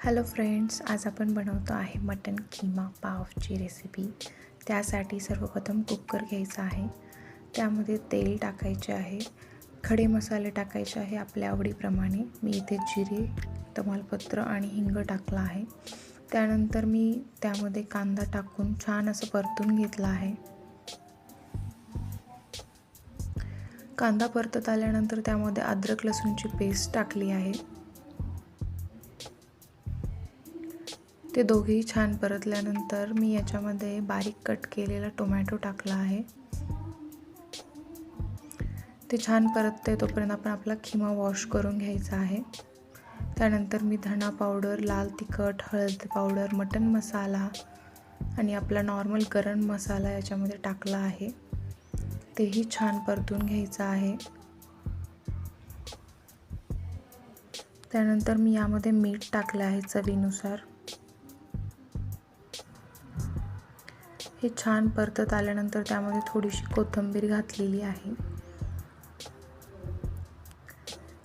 Hello friends, आज आपण बनवतो आहे मटन कीमा पावची रेसिपी। त्यासाठी सर्वप्रथम कुकर घ्यायचा आहे, त्यामध्ये तेल टाकायचे आहे, खडे मसाले टाकायचे आहे आपल्या आवडीप्रमाणे। मी इथे जिरे, तमालपत्र आणि हिंग टाकला आहे। त्यानंतर मी त्यामध्ये कांदा टाकून छान असं परतून घेतला आहे। कांदा परतत आल्यानंतर त्यामध्ये अद्रक लसूणची पेस्ट टाकली आहे। ते दोघेही छान परतल्यानंतर मी याच्यामध्ये बारीक कट केलेला टोमॅटो टाकला आहे। ते छान परतते तोपर्यंत आपण आपला खिमा वॉश करून घ्यायचा आहे। त्यानंतर मी धना पावडर, लाल तिखट, हळद पावडर, मटन मसाला आणि आपला नॉर्मल गरम मसाला याच्यामध्ये टाकला आहे। तेही छान परतून घ्यायचं आहे। त्यानंतर मी यामध्ये मीठ टाकले आहे चवीनुसार। हे छान परतत आल्यानंतर त्यामध्ये थोडीशी कोथिंबीर घातलेली आहे।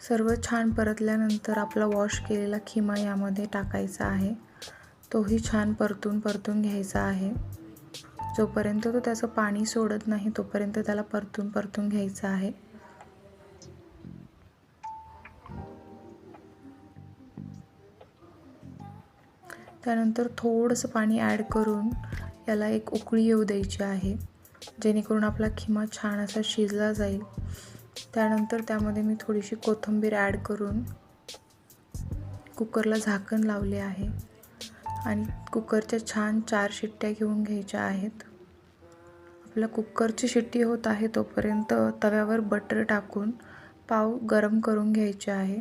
सर्व छान परतल्यानंतर आपला वॉश केलेला खिमा यामध्ये टाकायचा आहे। तोही छान परतून घ्यायचा आहे। जोपर्यंत तो त्याचं पाणी सोडत नाही तोपर्यंत त्याला परतून घ्यायचं आहे। त्यानंतर थोडंसं पाणी ॲड करून याला एक उकळी येऊ द्यायची आहे, जेणेकरून आपला खिमा छान असा शिजला जाईल। त्यानंतर त्यामध्ये मी थोडीशी कोथिंबीर ॲड करून कुकरला झाकण लावले आहे आणि कुकरच्या छान 4 शिट्ट्या घेऊन घ्यायच्या आहेत। आपल्या कुकरची शिट्टी होत आहे तोपर्यंत तव्यावर बटर टाकून पाव गरम करून घ्यायचे आहे।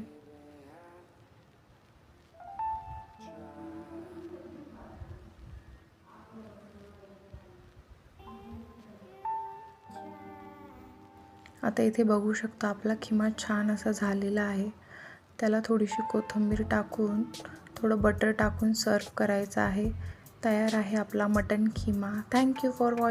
आता इथे बघू शकता आपला खिमा छान असा झालेला आहे। त्याला थोडीशी कोथिंबीर टाकून थोडं बटर टाकून सर्व करायचं आहे। तयार आहे आपला mutton keema. Thank you for watching.